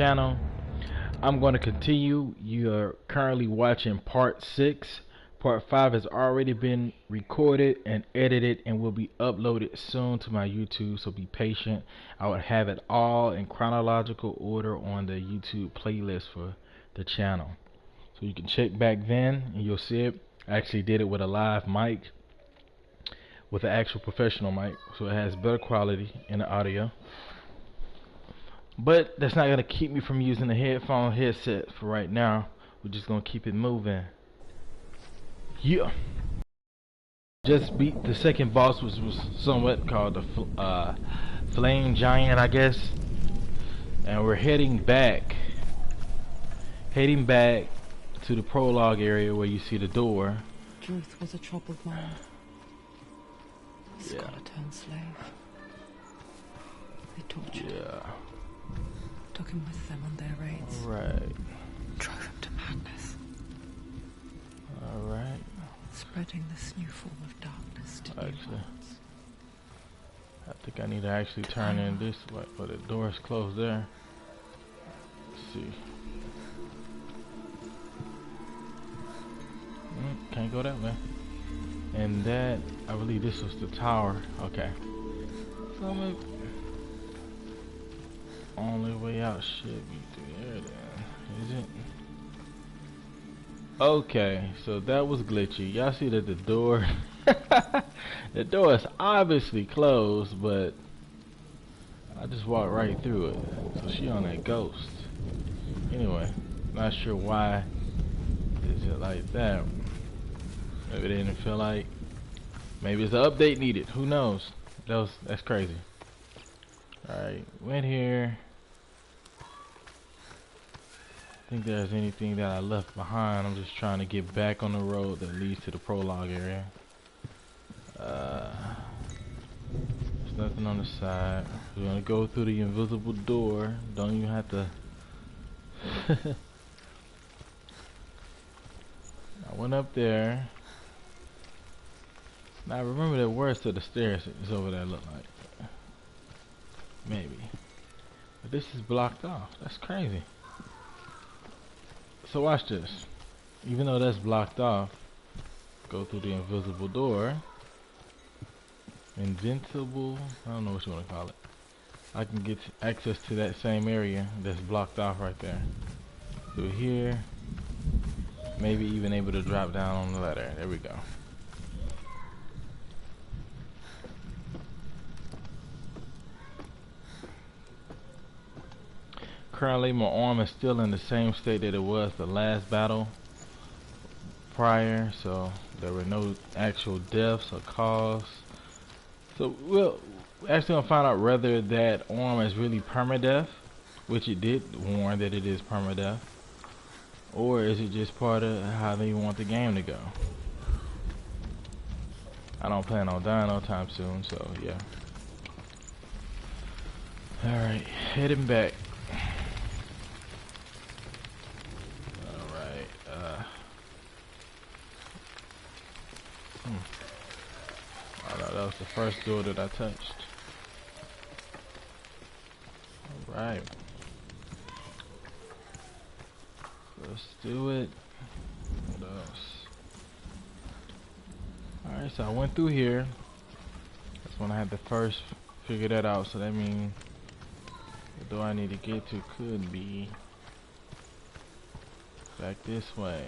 channel. I'm going to continue. You are currently watching part 6. Part 5 has already been recorded and edited and will be uploaded soon to my YouTube, so be patient. I would have it all in chronological order on the YouTube playlist for the channel. So you can check back then and you'll see it. I actually did it with a live mic, with an actual professional mic, so it has better quality in the audio. But that's not going to keep me from using the headset for right now. We're just going to keep it moving. Yeah. Just beat the second boss, which was somewhat called the Flame Giant, I guess. And we're heading back to the prologue area where you see the door. Druth was a troubled man. Skeleton slave. They tortured him. Took him with them on their raids. Right. Drove him to madness. Alright. Spreading this new form of darkness to new lands. I think I need to actually turn in this way, but the door is closed there. Let's see. Can't go that way. And that, I believe this was the tower. Okay. So maybe only way out should be through there then, is it? Okay, so that was glitchy. Y'all see that the door the door is obviously closed, but I just walked right through it. So she on that ghost. Anyway, not sure why is it like that. Maybe they didn't feel like, maybe it's an update needed. Who knows? That's crazy. Alright, went here. I think there's anything that I left behind. I'm just trying to get back on the road that leads to the prologue area. There's nothing on the side. We're gonna go through the invisible door. Don't even have to. I went up there. Now I remember the words to the stairs is over there. Look like maybe, but this is blocked off. That's crazy. So watch this. Even though that's blocked off, go through the invisible door. Invincible, I don't know what you want to call it. I can get access to that same area that's blocked off right there. Through here. Maybe even able to drop down on the ladder. There we go. Currently my arm is still in the same state that it was the last battle prior, so there were no actual deaths or cause. So we're actually gonna find out whether that arm is really permadeath, which it did warn that it is permadeath, or is it just part of how they want the game to go. I don't plan on dying no time soon, so yeah. Alright, heading back. That was the first door that I touched. Alright. Let's do it. What else? Alright, so I went through here. That's when I had to first figure that out. So that means the door I need to get to could be back this way.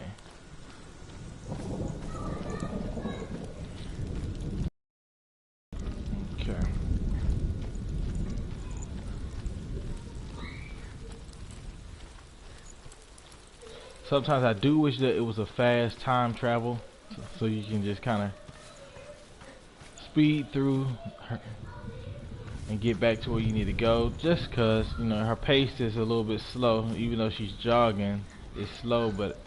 Sometimes I do wish that it was a fast time travel, so you can just kind of speed through her and get back to where you need to go. Just cause, you know, her pace is a little bit slow, even though she's jogging, it's slow, but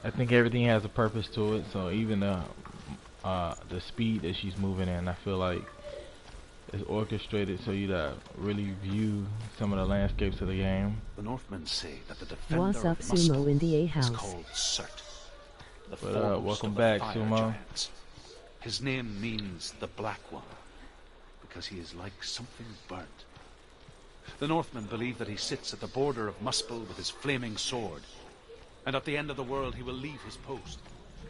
I think everything has a purpose to it. So even the speed that she's moving in, I feel like it's orchestrated so you really view some of the landscapes of the game. The Northmen say that the defender What's up, of Sumo in the A is house? called Surt, the But foremost welcome of the back, fire Sumo. giants. His name means the Black One, because he is like something burnt. The Northmen believe that he sits at the border of Muspel with his flaming sword. And at the end of the world he will leave his post.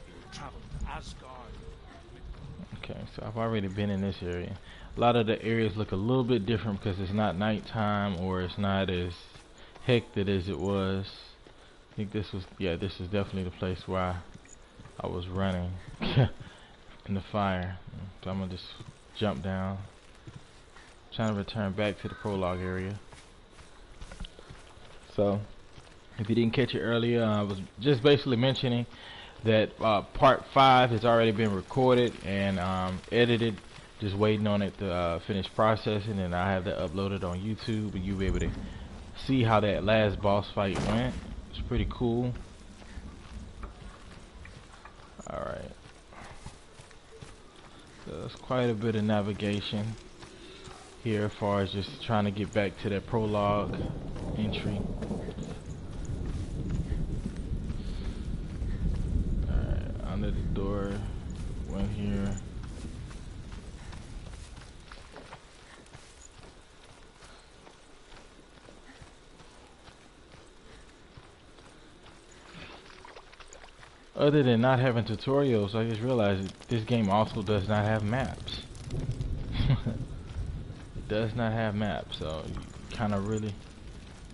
He will travel to Asgard. Okay, so I've already been in this area. A lot of the areas look a little bit different because it's not nighttime or it's not as hectic as it was. I think this was, yeah, this is definitely the place where I was running in the fire. So I'm gonna just jump down. Trying to return back to the prologue area. So if you didn't catch it earlier, I was just basically mentioning that part 5 has already been recorded and edited, just waiting on it to finish processing, and I have that uploaded on YouTube, and you'll be able to see how that last boss fight went. It's pretty cool. Alright, so there's quite a bit of navigation here as far as just trying to get back to that prologue entry. Under the door, went here. Other than not having tutorials, I just realized that this game also does not have maps. It does not have maps, so you kind of really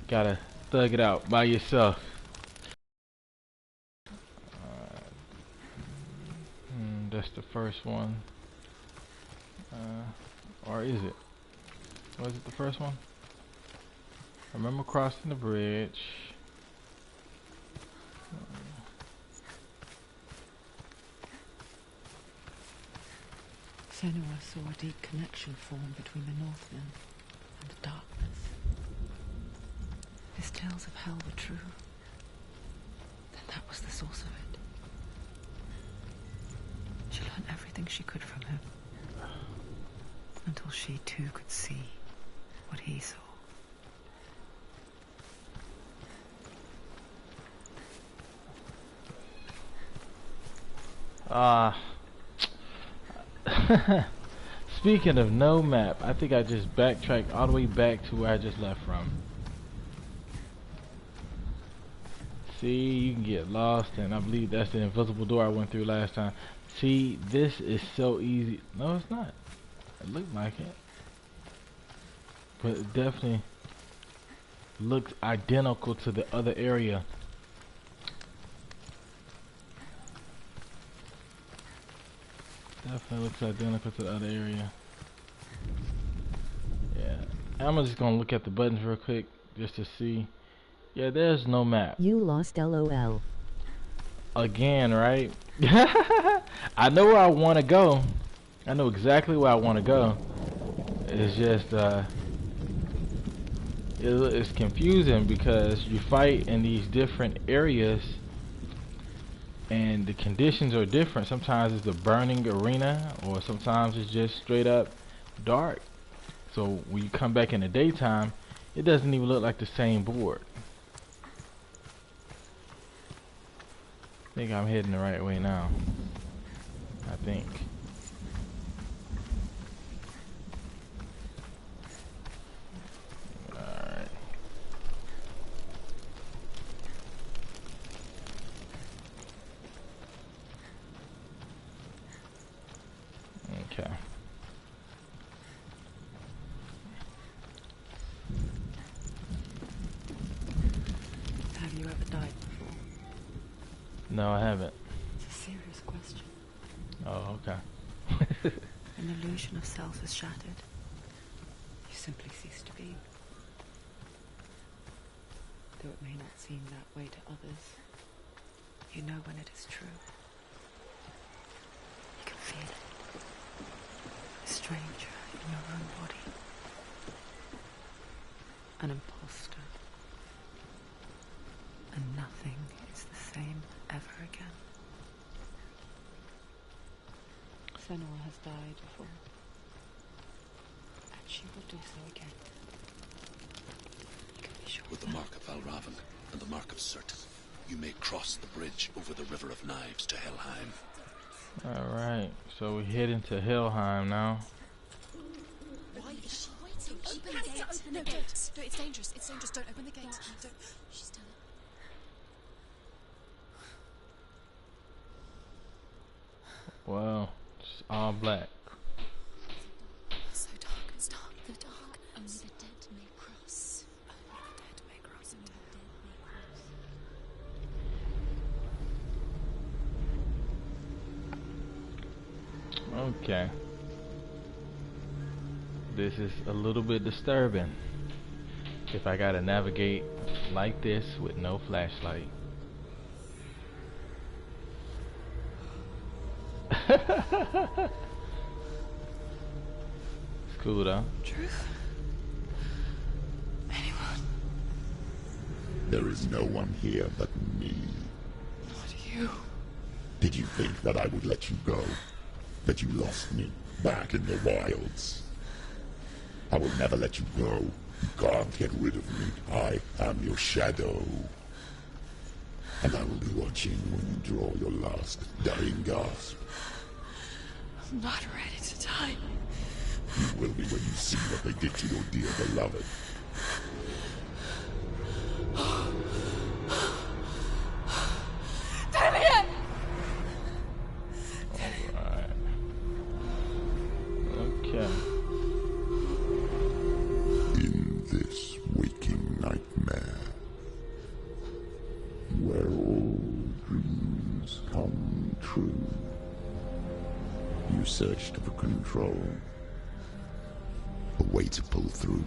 gotta thug it out by yourself. That's the first one. Or is it? Was it the first one? I remember crossing the bridge. Senua saw a deep connection form between the Northmen and the darkness. His tales of hell were true. Then that was the source of it. She learned everything she could from him, until she too could see what he saw. Speaking of no map, I think I just backtracked all the way back to where I just left from. See, you can get lost, and I believe that's the invisible door I went through last time. See, this is so easy. No, it's not. It looked like it, but it definitely looks identical to the other area. Definitely looks identical to the other area. Yeah, I'm just gonna look at the buttons real quick just to see. Yeah, there's no map. You lost, LOL. Again, right? I know where I want to go. I know exactly where I want to go. It's just it's confusing because you fight in these different areas and the conditions are different. Sometimes it's a burning arena, or sometimes it's just straight up dark. So when you come back in the daytime, it doesn't even look like the same board. I think I'm heading the right way now. I think. Alright. Okay. Have you ever died before? No, I haven't. It's a serious question. Oh, okay. An illusion of self is shattered. You simply cease to be. Though it may not seem that way to others, you know when it is true. You can feel it. A stranger in your own body. An imposter. And nothing is the same ever again. Senua has died before. And she will do so again. You can be sure. With the mark of Valravan and the mark of Surt, you may cross the bridge over the River of Knives to Helheim. Alright, so we're heading to Helheim now. Why is she waiting? Open the gate. No, it's dangerous. It's dangerous. Don't open the gate. Don't. She's done it. Wow, it's all black. So dark. It's dark. The dark. Only the dead may cross. Only the dead may cross. Only the dead may cross. Okay. This is a little bit disturbing. If I gotta navigate like this with no flashlight. It's cool though. Truth? Anyone? There is no one here but me. Not you. Did you think that I would let you go? That you lost me back in the wilds? I will never let you go. You can't get rid of me. I am your shadow. And I will be watching when you draw your last dying gasp. I'm not ready to die. You will be when you see what they did to your dear beloved. Damien! Alright. Okay. In this waking nightmare, where all dreams come true, you searched for control, a way to pull through.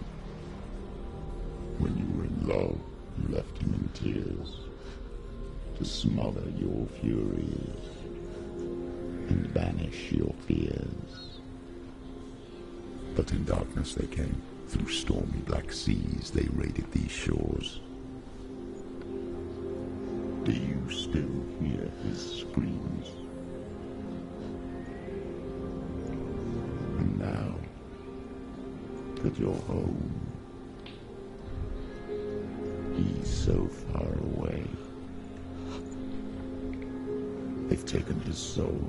When you were in love, you left him in tears, to smother your furies and banish your fears. But in darkness they came. Through stormy black seas they raided these shores. Do you still hear his screams? And now that you're home, he's so far away. They've taken his soul.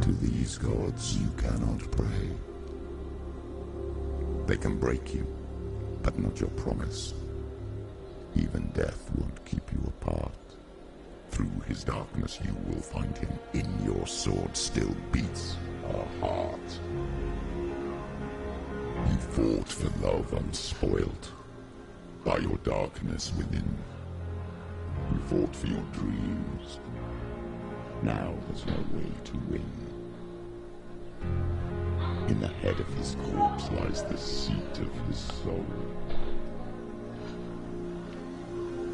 To these gods you cannot pray. They can break you, but not your promise. Even death won't keep you apart. Through his darkness you will find him. In your sword still beats a heart. You fought for love unspoilt by your darkness within. You fought for your dreams. Now there's no way to win. In the head of his corpse lies the seat of his soul.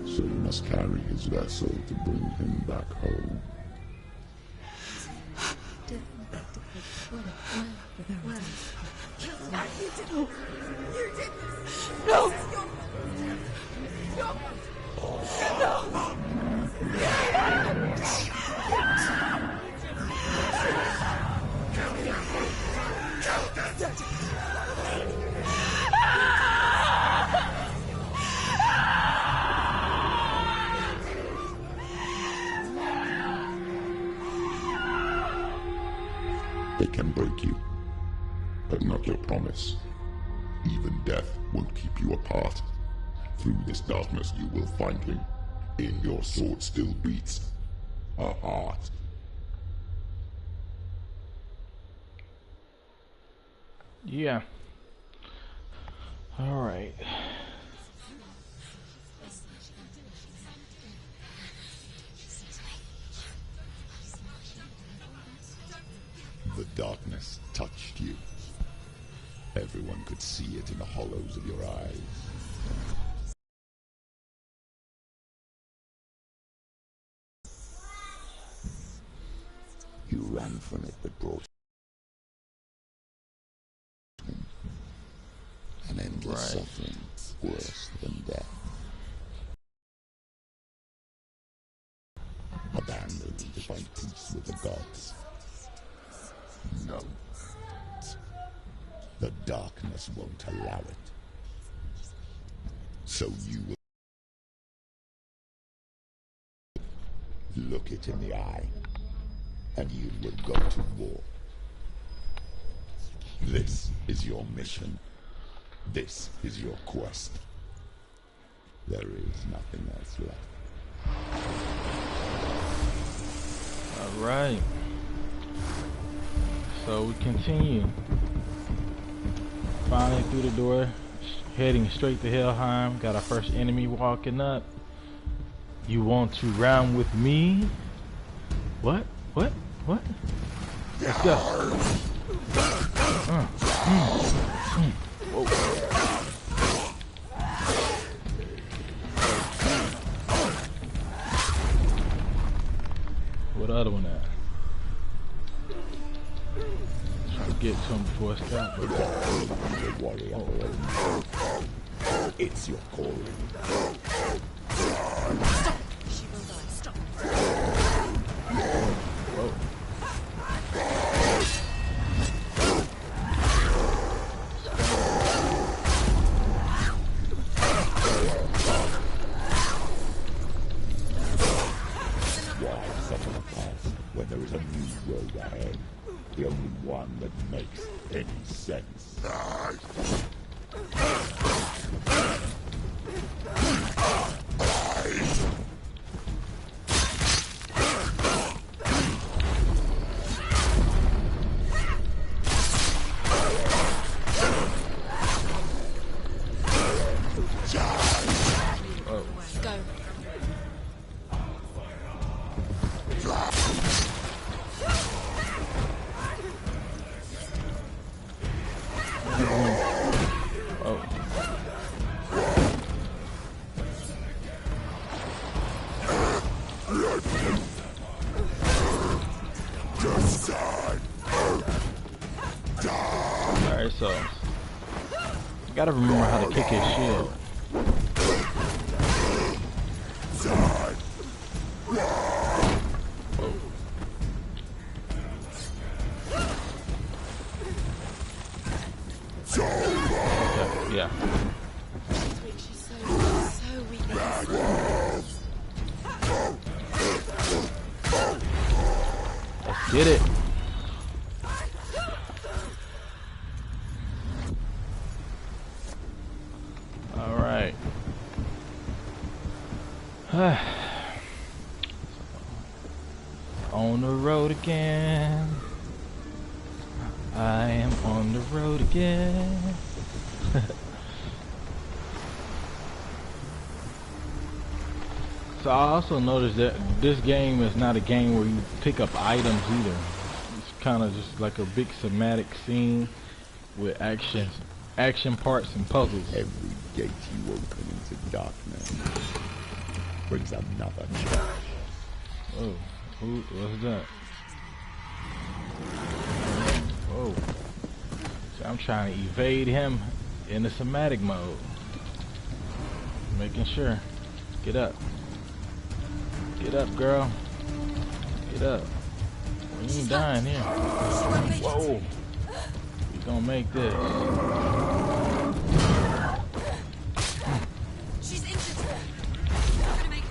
So you must carry his vessel to bring him back home. No! They can break you, but not your promise. Even death won't keep you apart. Through this darkness you will find him. In your sword still beats a heart. Yeah. Alright. The darkness touched you. Everyone could see it in the hollows of your eyes. You ran from it, but brought an endless suffering worse than death. Abandoned to find peace with the gods. No. The darkness won't allow it. So you will look it in the eye, and you will go to war. This is your mission. This is your quest. There is nothing else left. Alright. So we continue. Finally through the door, heading straight to Helheim. Got our first enemy walking up. You want to round with me? What? What? What? Let's go. Whoa. What other one at? Try to get to him before it stops. It's your calling. Stop! She will die. Stop. Whoa. Why suffer the past when there is a new road ahead? The only one that makes any sense. Go. Alright, so gotta remember how to kick his shield. Okay, yeah. She's so weak. Let's get it. Alright. On the road again. I am on the road again. So I also noticed that this game is not a game where you pick up items either. It's kind of just like a big cinematic scene with action parts and puzzles. Every gate you open into darkness brings another challenge. Oh, what's that? Whoa. So I'm trying to evade him in the cinematic mode. Making sure. Get up. Get up, girl. Get up. You ain't dying here. Whoa. We gonna make this. She's injured. I'm gonna make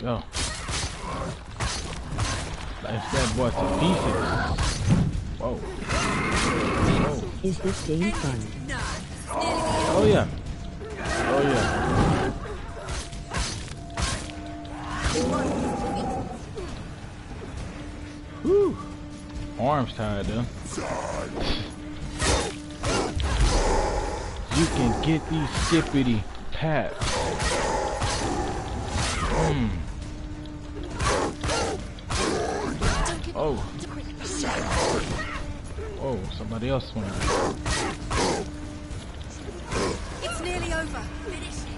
Go. Slice that boy to pieces. Whoa. Whoa. Is this game fun? No. Oh yeah. Oh yeah. Whew. Arms tired though. You can get these skippity pats. Oh. Oh, somebody else wanted it. It's nearly over. Finish it.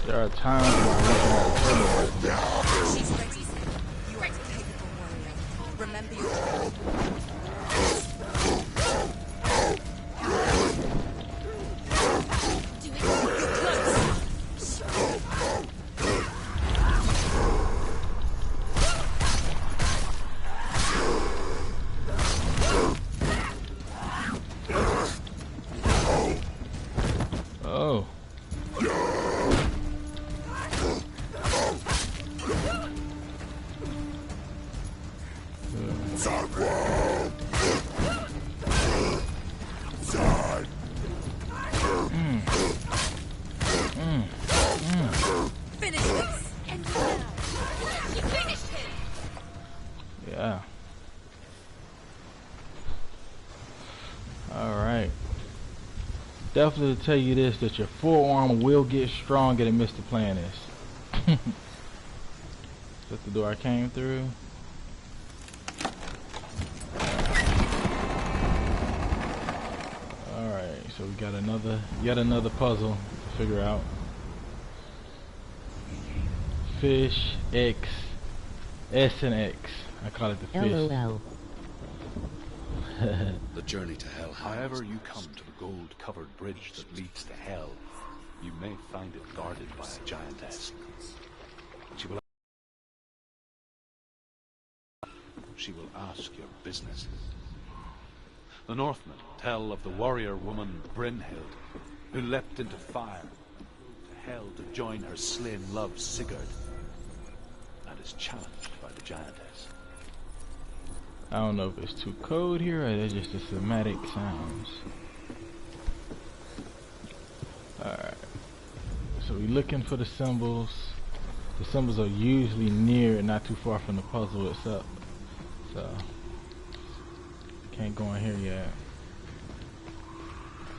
There are times where I look at the table. She's ready. You are a capable warrior. Remember your role. Oh. Finish this. And now. You finished him. Yeah. Alright. Definitely tell you this, that your forearm will get stronger than Mr. Plan is. That's the door I came through. Alright, so we got yet another puzzle to figure out. Fish, X, S and X. I call it the fish. LOL. The journey to hell. However you come to the gold-covered bridge that leads to hell, you may find it guarded by a giantess. She will ask your business. The Northmen tell of the warrior woman Brynhild, who leapt into fire to hell to join her slain love Sigurd, and is challenged by the giantess. I don't know if it's too cold here or they're just the somatic sounds. Alright. So we're looking for the symbols. The symbols are usually near and not too far from the puzzle itself. So can't go in here yet.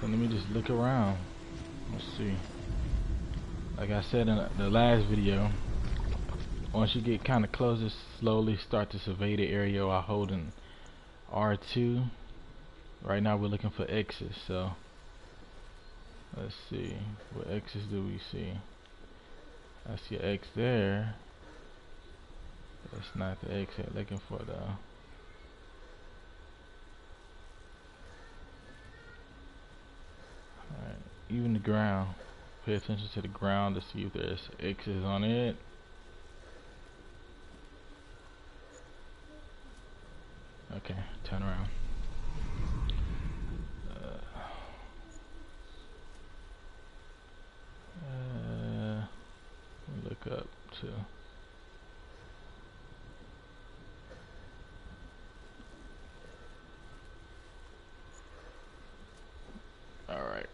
So let me just look around. Let's see. Like I said in the last video, once you get kind of close, just slowly start to survey the area while holding R2. Right now we're looking for X's, so let's see. What X's do we see? I see an X there. That's not the X I'm looking for though. Alright, even the ground. Pay attention to the ground to see if there's X's on it. Okay, turn around. Let me look up too. Alright.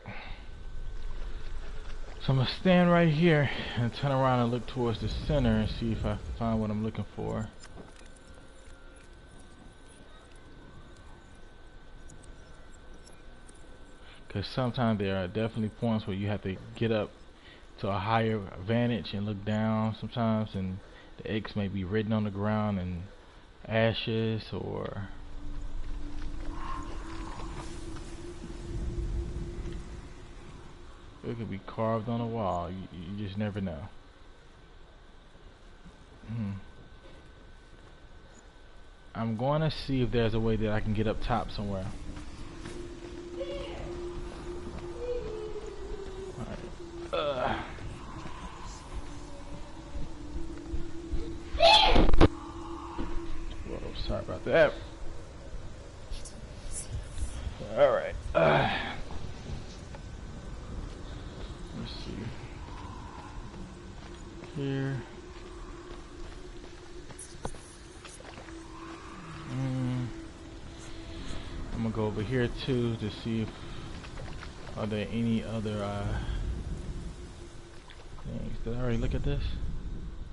So I'm gonna stand right here and turn around and look towards the center and see if I find what I'm looking for. Because sometimes there are definitely points where you have to get up to a higher vantage and look down sometimes, and the X may be written on the ground in ashes, or it could be carved on a wall. You just never know. I'm going to see if there's a way that I can get up top somewhere. Whoa, sorry about that. Alright. Let's see. Here. I'm gonna go over here too to see if are there any other things. Did I already look at this?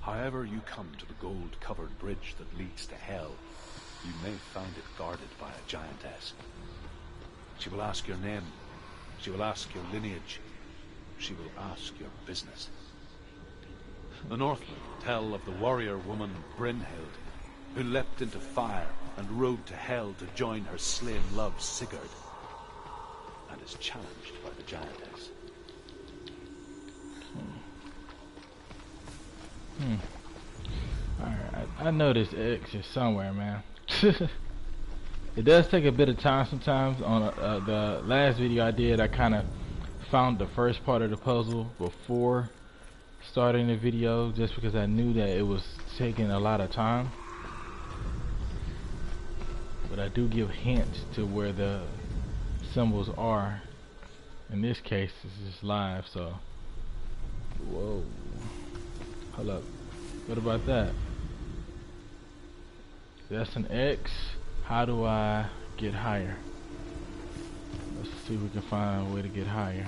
However you come to the gold-covered bridge that leads to hell, you may find it guarded by a giantess. She will ask your name. She will ask your lineage. She will ask your business. The Northmen tell of the warrior woman Brynhild, who leapt into fire and rode to hell to join her slain love Sigurd, and is challenged by the giantess. I know this X is somewhere, man. It does take a bit of time sometimes. On the last video I did, I kind of found the first part of the puzzle before starting the video, just because I knew that it was taking a lot of time. But I do give hints to where the symbols are. In this case, this is live, so. Whoa. Hold up. What about that? That's an X. How do I get higher? Let's see if we can find a way to get higher.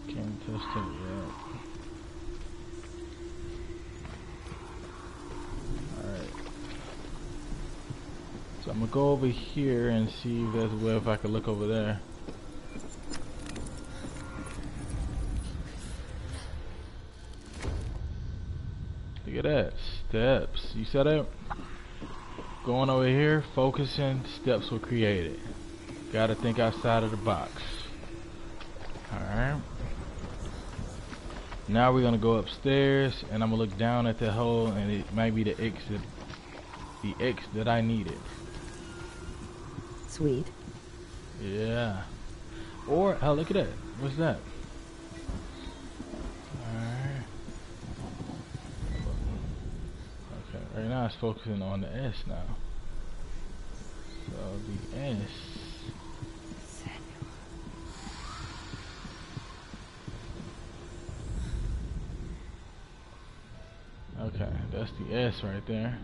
Can't touch that yet. Alright. So I'm gonna go over here and see if there's a way if I can look over there. Look at that. Steps. You said it? Going over here, focusing, steps were created. Gotta think outside of the box. Alright. Now we're gonna go upstairs and I'm gonna look down at the hole, and it might be the X that I needed. Sweet. Yeah. Or oh, look at that. What's that? Right now it's focusing on the S now. So the S. Okay, that's the S right there.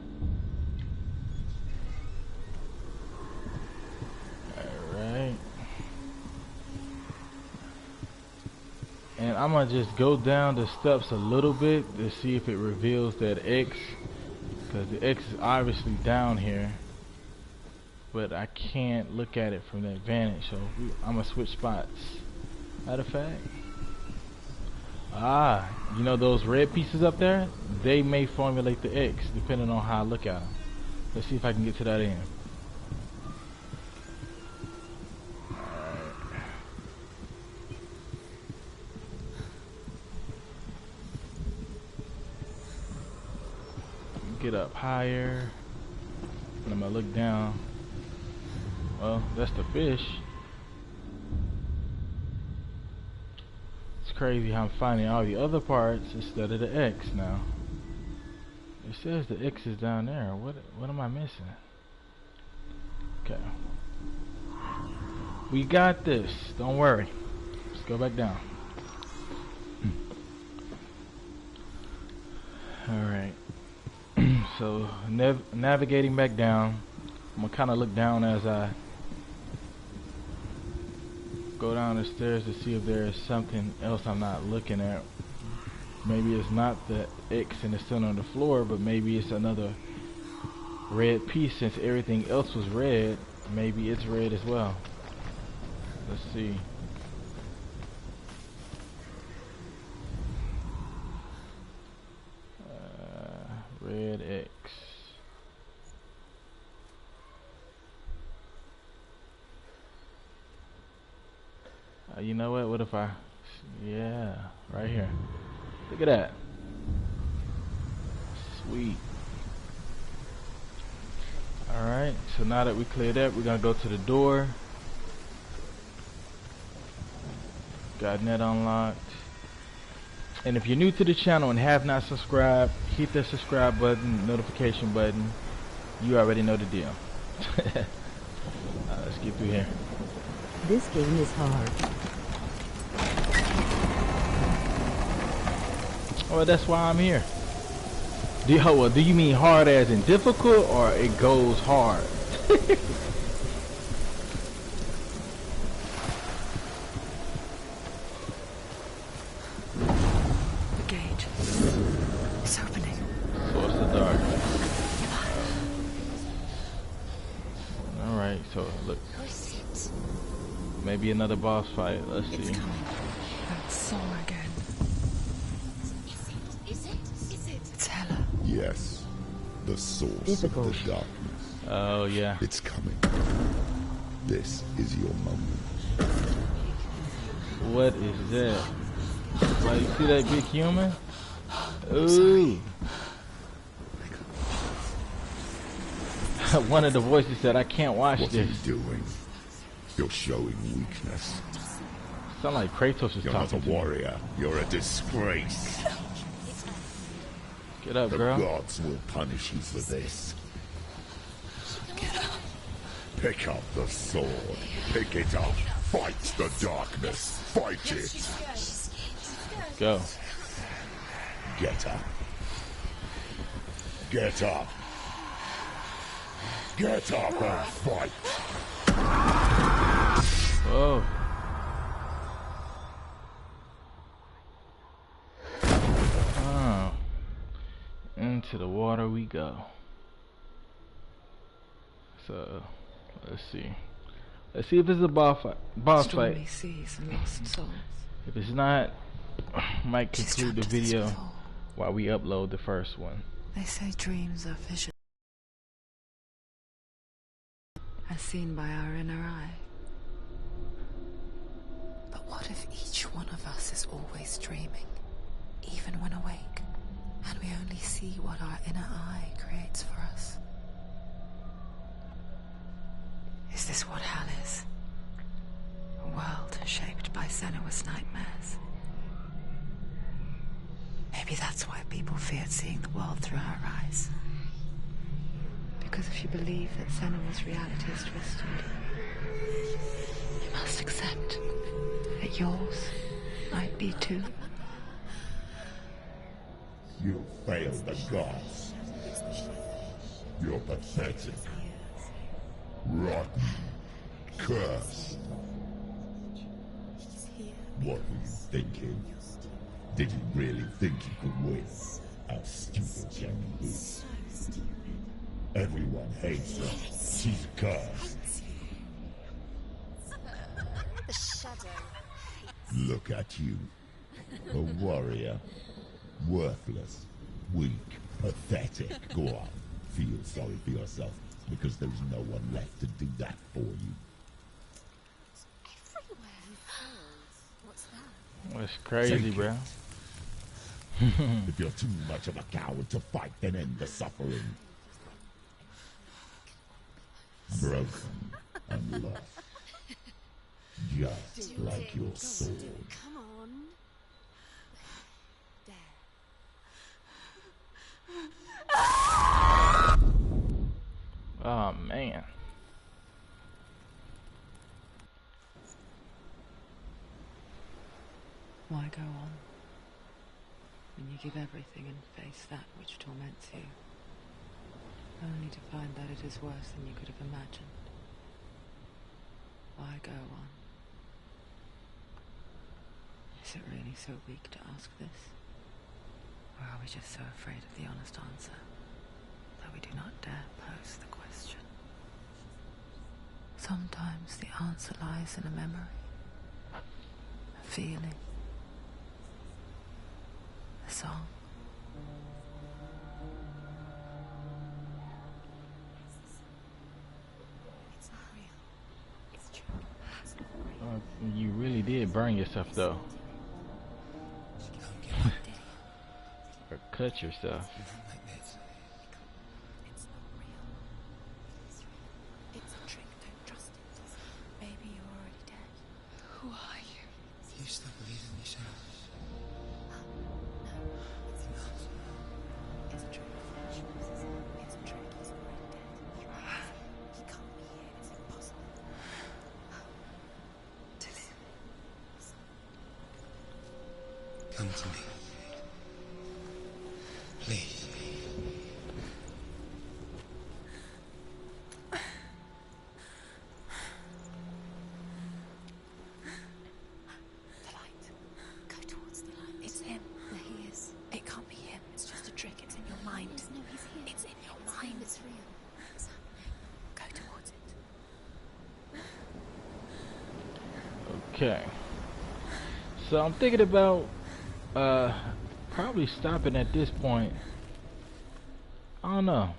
Alright. And I'm gonna just go down the steps a little bit to see if it reveals that X. Because the X is obviously down here, but I can't look at it from that vantage, so I'm gonna switch spots. Matter of fact, you know those red pieces up there? They may formulate the X depending on how I look at them. Let's see if I can get to that end. Get up higher, and I'm gonna look down. Well, that's the fish. It's crazy how I'm finding all the other parts instead of the X now. It says the X is down there. What am I missing? Okay. We got this. Don't worry. Let's go back down. Alright. So navigating back down, I'm gonna kind of look down as I go down the stairs to see if there is something else I'm not looking at. Maybe it's not the X in the center of the floor, but maybe it's another red piece. Since everything else was red, maybe it's red as well. Let's see. Red X. You know what? What if I... Yeah, right here. Look at that. Sweet. Alright, so now that we cleared up, we're going to go to the door. Got net unlocked. And if you're new to the channel and have not subscribed, hit the subscribe button, notification button. You already know the deal. Let's get through here. This game is hard. Well, that's why I'm here. Do you mean hard as in difficult, or it goes hard? So look, maybe another boss fight. Let's see. That song again. Is it? It's Hella. Yes, the source Difficult. of the darkness. Oh yeah. It's coming. This is your moment. What is that? Like, you see that big human? Ooh. One of the voices said, I can't watch What this. are you doing? You're showing weakness. Sound like Kratos is You're not a talking to me. warrior. You're a disgrace. Get up, The girl. gods will punish you for this. Pick up the sword. Pick it up. Fight the darkness. Fight it. Go. Get up. Get up. Get up and fight. Whoa. Oh. Into the water we go. So, let's see. Let's see if it's a boss fight. Stormy seas and lost souls. If it's not, might She's conclude the trapped in this video before. while we upload the first one. They say dreams are visions as seen by our inner eye. But what if each one of us is always dreaming, even when awake, and we only see what our inner eye creates for us? Is this what hell is? A world shaped by Senua's nightmares. Maybe that's why people feared seeing the world through her eyes. Because if you believe that Senua's reality is twisted, you must accept that yours might be too. You failed the gods. You're pathetic. Rotten. Cursed. What were you thinking? Did you really think you could win? How stupid can you be? Everyone hates her. She's cursed. The shadow. Look at you. A warrior. Worthless. Weak. Pathetic. Go on. Feel sorry for yourself, because there's no one left to do that for you. Everywhere. What's that? That's crazy, Take bro. If you're too much of a coward to fight, then end the suffering. Broken and lost. Just like your sword. Come on. There. Oh, man. Why go on when you give everything and face that which torments you, only to find that it is worse than you could have imagined? Why go on? Is it really so weak to ask this? Or are we just so afraid of the honest answer that we do not dare pose the question? Sometimes the answer lies in a memory, a feeling, a song. It's not real. It's true. It's not real. You really did burn yourself, though. Or cut yourself. It's not real. It's a trick. Don't trust it. Baby, you're already dead. Who are you? You still believe in yourself? No, it's not. It's a trick. It's a trick. He's already dead. He can't be here. It's impossible. Come to me. Please. The light. Go towards the light. It's him. There he is. It can't be him. It's just a trick. It's in your mind. No, he's here. It's in your mind. It's real. Go towards it. Okay. So I'm thinking about probably stopping at this point. I don't know.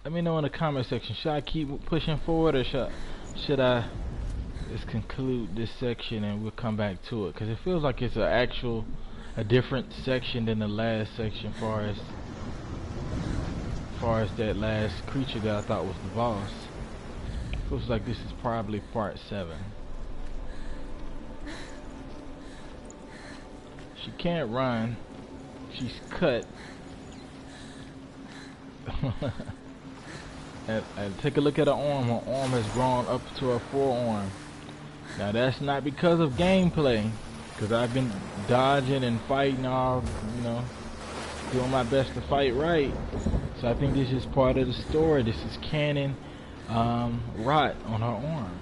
Let me know in the comment section. Should I keep pushing forward, or should I let's conclude this section and we'll come back to it, because it feels like it's a different section than the last section, far as that last creature that I thought was the boss. Feels like this is probably part 7. She can't run. She's cut. and take a look at her arm. Her arm has grown up to her forearm. Now that's not because of gameplay, because I've been dodging and fighting all, you know, doing my best to fight right. So I think this is part of the story. This is canon rot on her arm.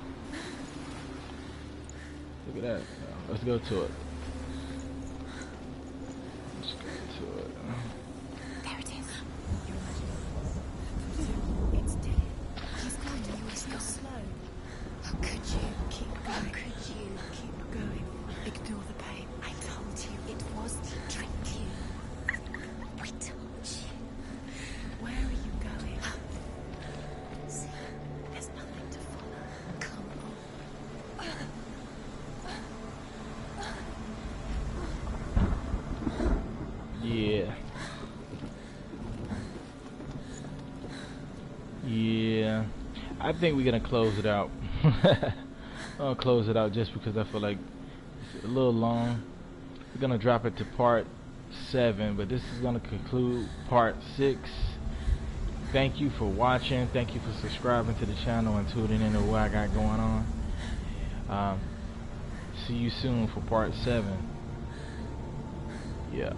Look at that. Let's go to it. Let's go to it. There it is. It's dead. He's going to you. It's not slow. How could you keep going? How could you keep going? Ignore the pain. I told you it was to trick you. I told you. Where are you going? See, there's nothing to follow. Come on. Yeah, I think we're gonna close it out. I'll close it out just because I feel like it's a little long. We're gonna drop it to part 7, but this is gonna conclude part 6. Thank you for watching. Thank you for subscribing to the channel and tuning into what I got going on. See you soon for part 7. Yeah.